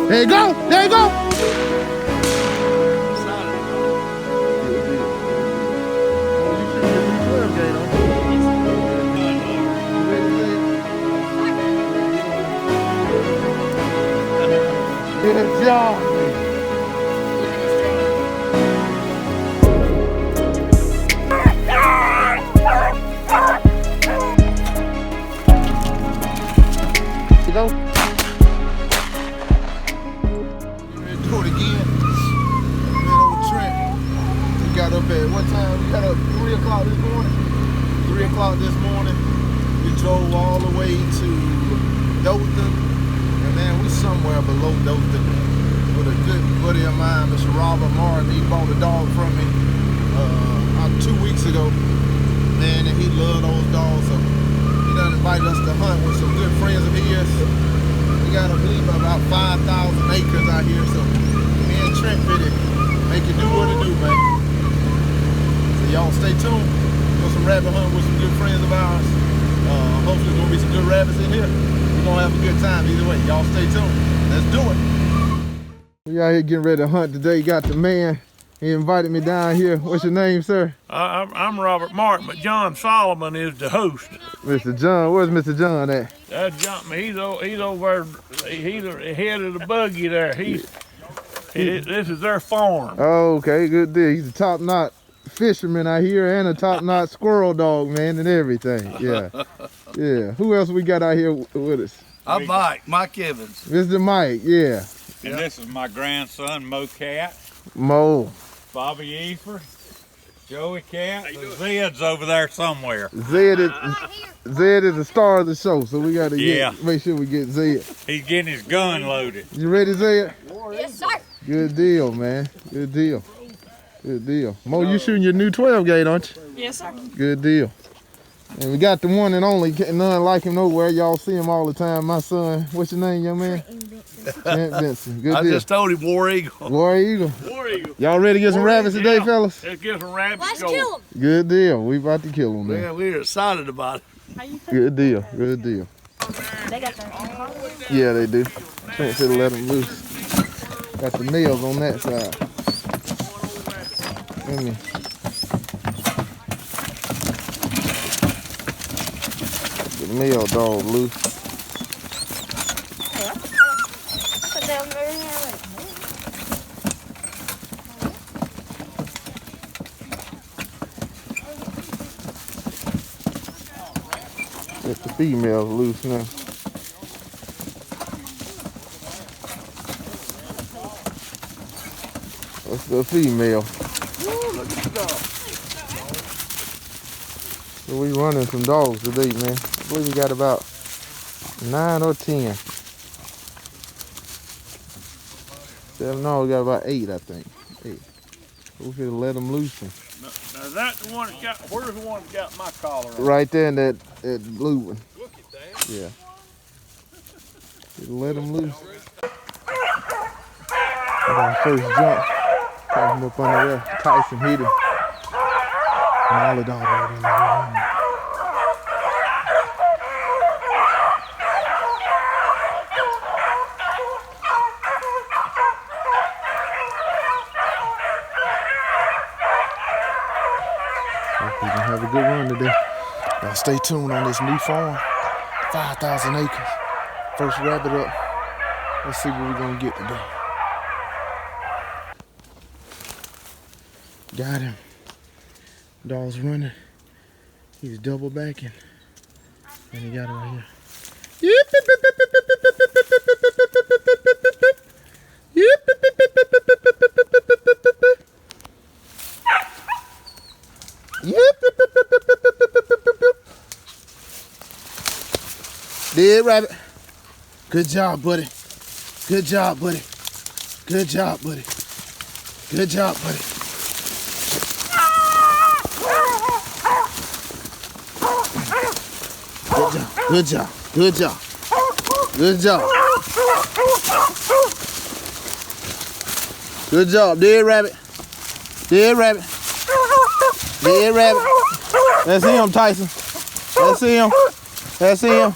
There you go. There you go. Good job. You go. Do it again. Man, old Trent. We got up at what time? We got up 3 o'clock this morning. 3 o'clock this morning. We drove all the way to Dothan. And man, we somewhere below Dothan with a good buddy of mine, Mr. Robert Martin. He bought a dog from me about 2 weeks ago. Man, and he loved those dogs. So he done invited us to hunt with some good friends of his. We got, I believe, about 5,000 acres out here. So me and Trent really make it do what it do, man. So y'all stay tuned. Go some rabbit hunting with some good friends of ours. Hopefully there's gonna be some good rabbits in here. We're gonna have a good time either way. Y'all stay tuned. Let's do it. We out here getting ready to hunt today. Got the man. He invited me down here. What's your name, sir? I'm Robert Martin, but John Solomon is the host. Mr. John. Where's Mr. John at? John, he's over. He's the head of the buggy there. This is their farm. Oh, okay, good deal. He's a top-notch fisherman out here and a top-notch squirrel dog, man, and everything. Yeah, yeah. Who else we got out here with us? I'm Mike Evans. Mr. Mike, yeah. And this is my grandson, Mo Cat. Mo. Bobby Efer, Joey Cat, and Zed's over there somewhere. Zed is the star of the show, so we got to make sure we get Zed. He's getting his gun loaded. You ready, Zed? Yes, sir. Good deal, man. Good deal. Good deal. Mo, you shooting your new 12 gauge, aren't you? Yes, sir. Good deal. And we got the one and only, none like him nowhere. Y'all see him all the time. My son, what's your name, young man? Trent Benson. Good I deal. just told him War Eagle. War Eagle. War Eagle. Y'all ready to get some rabbits today, fellas? Let's get some rabbits. Let's going. kill them. Good deal. We about to kill them, man. Man, we're excited about it. Good deal. Good deal. They got their own car. Yeah, they do. Trent should have let them loose. Got the nails on that side. Let me. The male dog loose. Put down there now. Let the females loose now. That's the female. Ooh, look at the dog. So we running some dogs today, man. I believe we got about 9 or 10. 7, no, we got about 8, I think. 8. We should let them loose. Now that's the one that got. Where's the one that got my collar on? Right there in that blue one. Look at that. Yeah. Should let them loose. Got our first jump. Caught him up under there. Tyson hit him. And all the dogs right in there. Hope we can have a good run today. Y'all stay tuned on this new farm. 5,000 acres. First rabbit up. Let's see what we're gonna get today. Got him. Dog's running. He's double backing. And he got it right here. Yep. Dead rabbit. Good job, buddy. Good job, buddy. Good job, buddy. Good job, buddy. Good job. Good job. Good job. Good job. Dead rabbit. Dead rabbit. Dead rabbit. That's him, Tyson. That's him. That's him.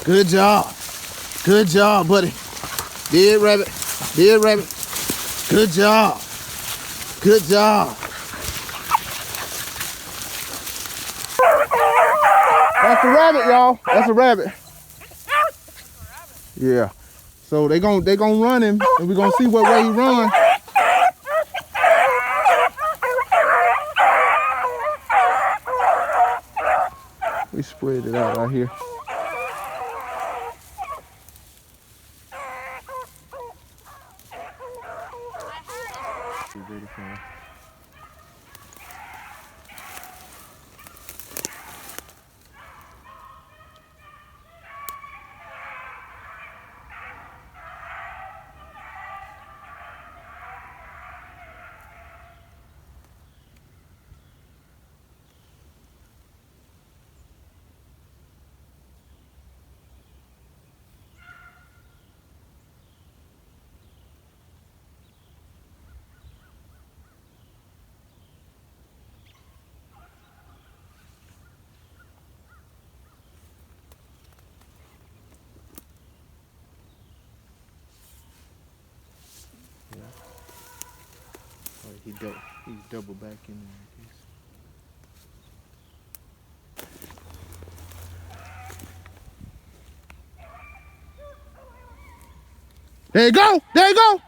Good job. Good job, buddy. Dead rabbit. Dead rabbit. Good job. Good job. That's a rabbit, y'all. That's a rabbit. Yeah. So they gonna run him, and we're gonna see what way he run. We spread it out here. He double back in there, I guess. There you go! There you go!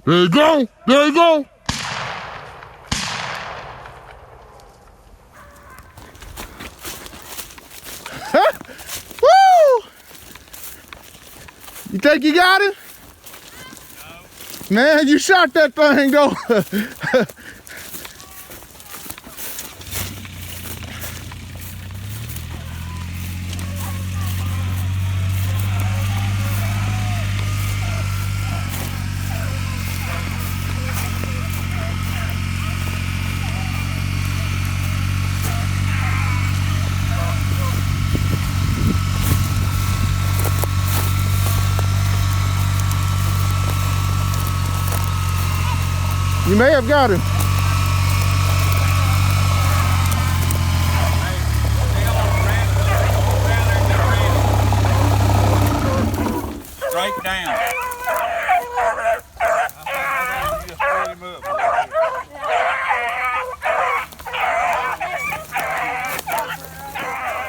There you go! There you go! Woo! You think you got it? Man, you shot that thing though. You may have got him. Straight down.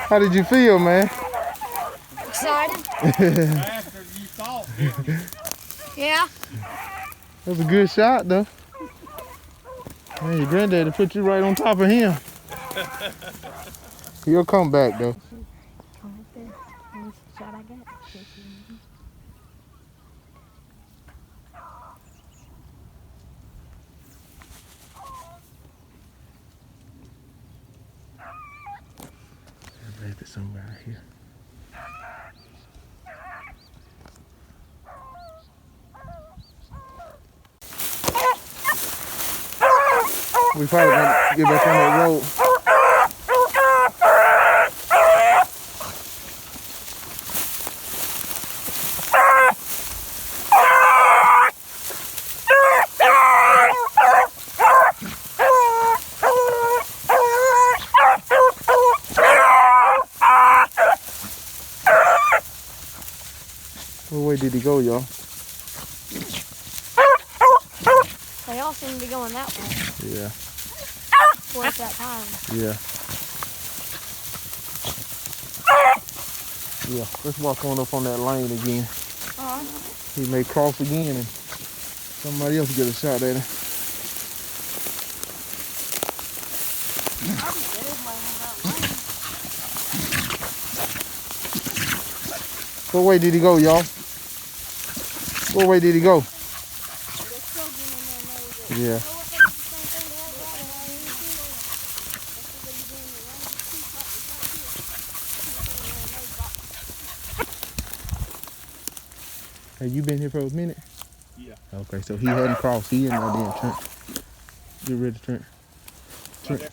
How did you feel, man? Excited? Faster than you thought, didn't you? Yeah. That was a good shot, though. Man, your granddaddy put you right on top of him. He'll come back, though. Shot I got. Rabbit somewhere out here. We probably gonna get back on that road. What way did he go, y'all? They all seem to be going that way. Yeah. Towards that time. Yeah. Yeah, let's walk on up on that lane again. He may cross again and somebody else get a shot at him. What way did he go, y'all? What way did he go? Yeah. Have you been here for a minute? Yeah. Okay, so he hadn't crossed. He in there then, Trent. Get ready, Trent. Trent.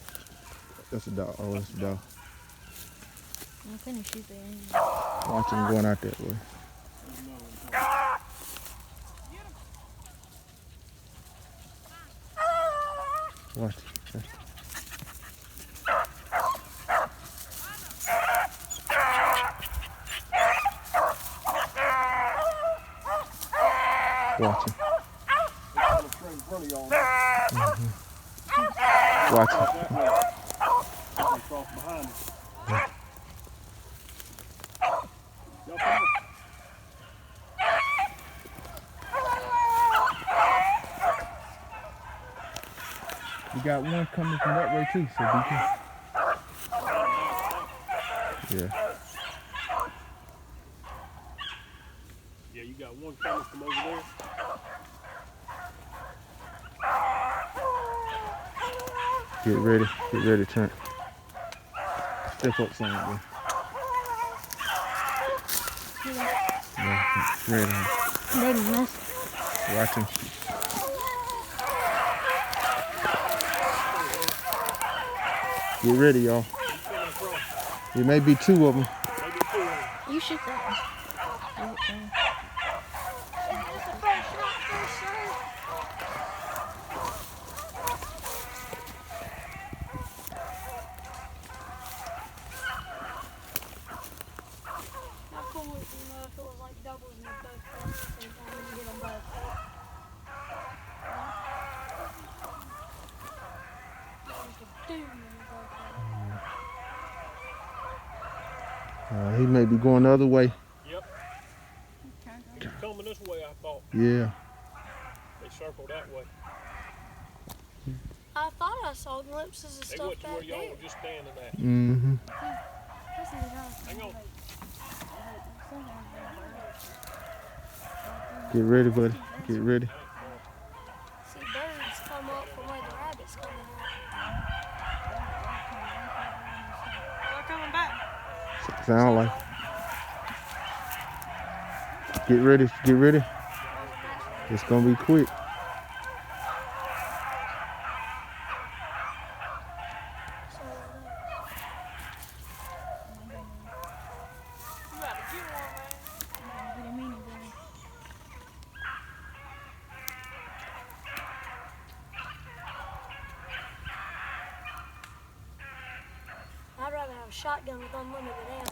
That's a dog. Oh, that's a dog. I'm finna shoot the animal. Watch him going out that way. Watch it. Watch him. Watch him. You got one coming from that way too, so be careful. Yeah. Yeah, you got one coming from over there. Get ready, Trent. Step up some there. Yeah, ready. They mess. Watch him. Get ready, y'all. There may be two of them. You shoot that one. How cool would it be if it was like doubles and both at the same time and you get them both? He may be going the other way. Yep. He's coming this way, I thought. Yeah. They circled that way. I thought I saw glimpses of They stuff went to back where y'all there. were just standing at. Mm-hmm. Hang on. Get ready, buddy. Get ready. See birds come up from where the rabbits coming out. They're coming back. Sound like. Get ready. Get ready. It's gonna be quick. I'd rather have a shotgun with unlimited ammo.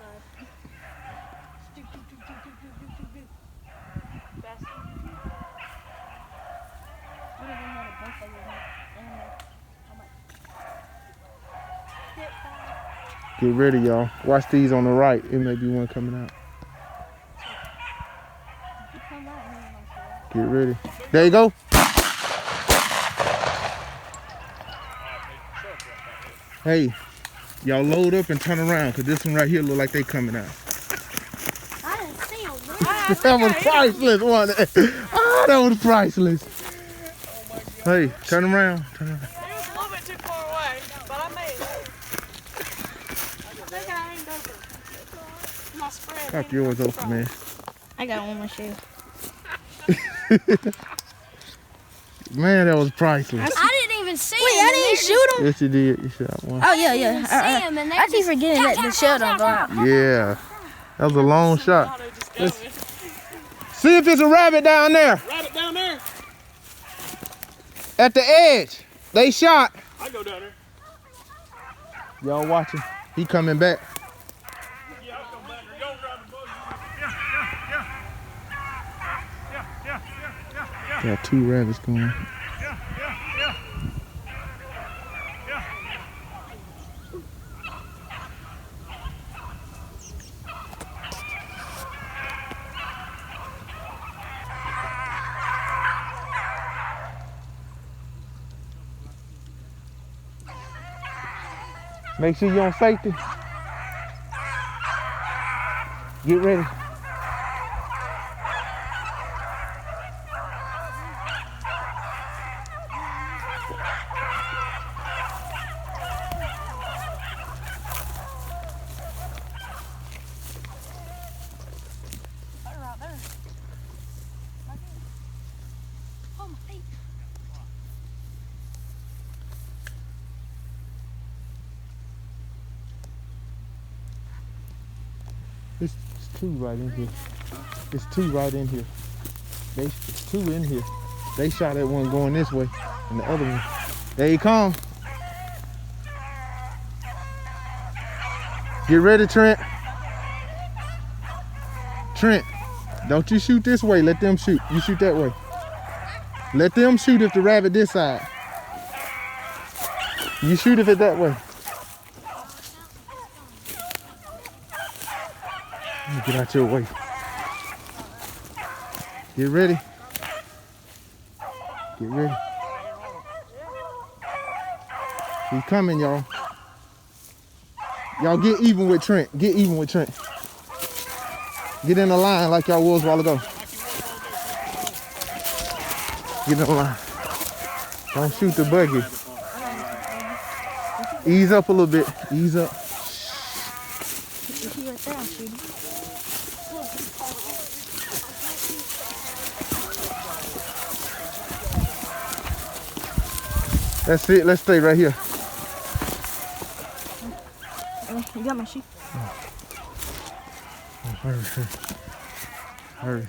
Get ready, y'all. Watch these on the right. It may be one coming out. Get ready. There you go. Hey, y'all load up and turn around, because this one right here look like they coming out. I didn't see them. That was priceless, wasn't it? Oh, that was priceless. Hey, turn around. Turn around. It was a little bit too far away, but I made it. I think I aimed over. My spread. Cock yours open, man. I got one more shoe. Man, that was priceless. I didn't even see Wait, them. I didn't shoot them. Yes, you did. You shot one. Oh, yeah, I didn't see them, and they I keep just forgetting that the shell don't go out. Yeah, that was a long shot. Let's See if there's a rabbit down there rabbit down there. at the edge. They shot. I go down there. Y'all watching? He coming back. Yeah, I'll come back there. Y'all drive the buggy. Got two rabbits going. Make sure you're on safety. Get ready. Oh, my feet. It's two right in here. It's two right in here. It's two in here. They shot at one going this way and the other one. There you come. Get ready, Trent. Trent, don't you shoot this way. Let them shoot. You shoot that way. Let them shoot if the rabbit this side. You shoot if it that way. Let me get out your way. Get ready. Get ready. He's coming, y'all. Y'all get even with Trent. Get even with Trent. Get in the line like y'all was a while ago. Get in the line. Don't shoot the buggy. Ease up a little bit. Ease up. That's it. Let's stay right here. You got my shoe? Hurry, hurry. Hurry.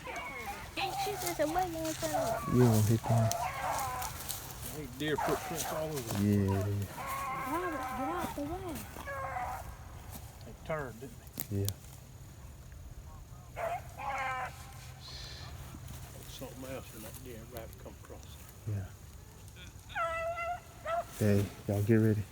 There's a buggy in front of it. You won't hit that. Deer footprints all over. Yeah. Robert, get out the way. They turned, didn't Yeah. something else in that deer rabbit come across. Hey, y'all get ready.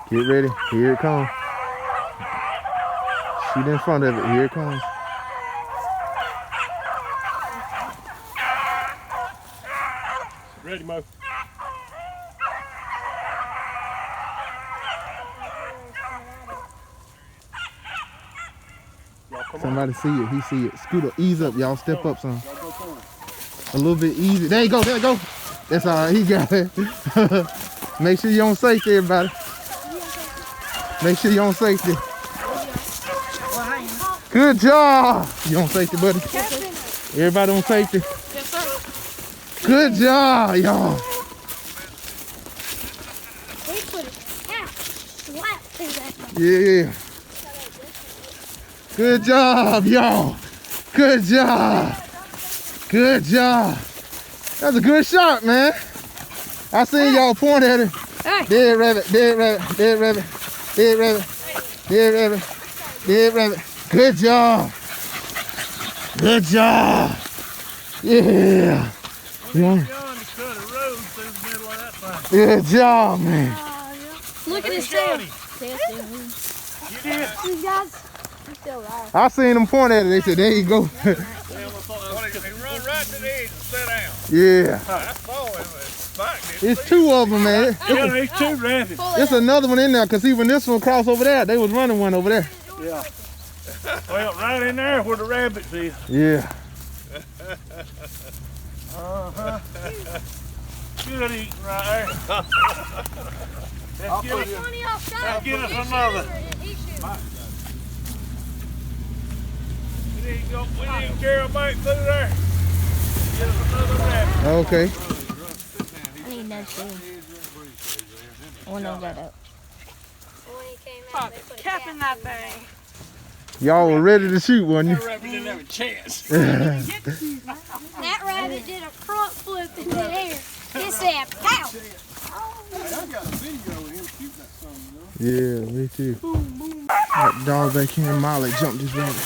Get ready. Here it comes. Shoot in front of it. Here it comes. Ready, Mo? Somebody see it. He see it. Scoot up. Ease up, y'all. Step up some. A little bit easy. There you go. There you go. That's all right. He got it. Make sure you're on safety, everybody. Make sure you're on safety. Good job. You on safety, buddy? Everybody on safety. Yes, sir. Good job, y'all. They put it out. Slap through that. Yeah. Good job, y'all. Good job. Good job. That's a good shot, man. I seen y'all point at it. Dead rabbit, dead rabbit, dead rabbit, dead rabbit, dead rabbit, dead rabbit. Good job. Good job. Yeah. Good job, man. Look at his tail. You did. These guys, he's still alive. I seen them point at it. They said, there you go. They run right to the edge and sit down. Yeah. I saw him. It's two of them, man. Yeah, there's two rabbits. It's another one in there, because see, when this one crossed over there, they was running one over there. Yeah. Well, right in there where the rabbits is. Yeah. Uh-huh. Good eating right there. Let's get us another. We need to carry a bait through there. Get us another rabbit. Okay. I need no shoe. One of that up. Capping that thing. Y'all were ready to shoot, wasn't you? That rabbit didn't have a chance. That rabbit did a front flip in the air. It said, pow! Yeah, me too. That dog back here in Molly jumped this rabbit.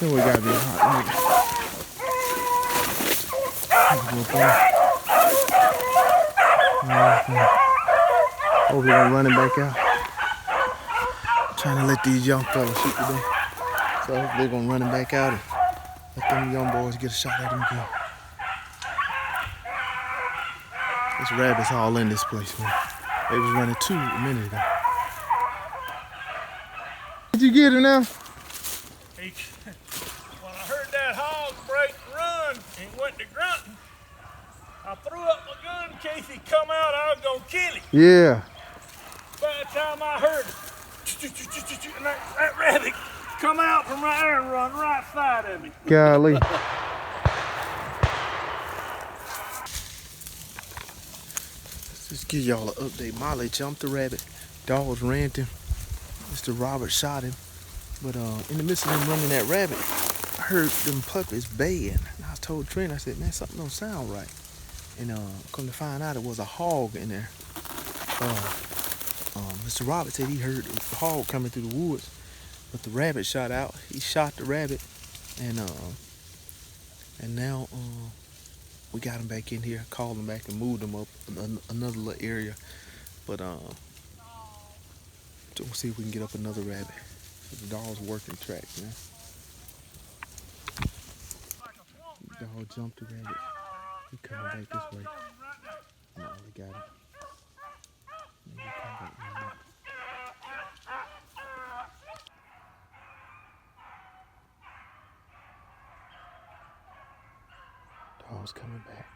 Then we gotta be a hot nigga. Oh, we're gonna run it back out. Trying to let these young fellas shoot today. So they're gonna run it back out and let them young boys get a shot at him again. There's rabbits all in this place, man. They was running two a minute ago. Did you get him now? When I heard that hog break and run and went to grunting, I threw up my gun in case he come out, I was gonna kill him. Yeah. By the time I heard it, and that rabbit come out from right there and run right side of me. Golly. Let's just give y'all an update. Molly jumped the rabbit. Dogs ran him. Mr. Robert shot him. But in the midst of them running that rabbit, I heard them puppies baying. And I told Trent, I said, man, something don't sound right. And come to find out, it was a hog in there. Mr. Roberts said he heard the hog coming through the woods, but the rabbit shot out. He shot the rabbit, and now we got him back in here, called him back and moved him up another little area. But we'll see if we can get up another rabbit. So the dog's working tracks, man. The dog jumped the rabbit. He coming back this way. No, we got him. Maybe come back now. Dog's coming back.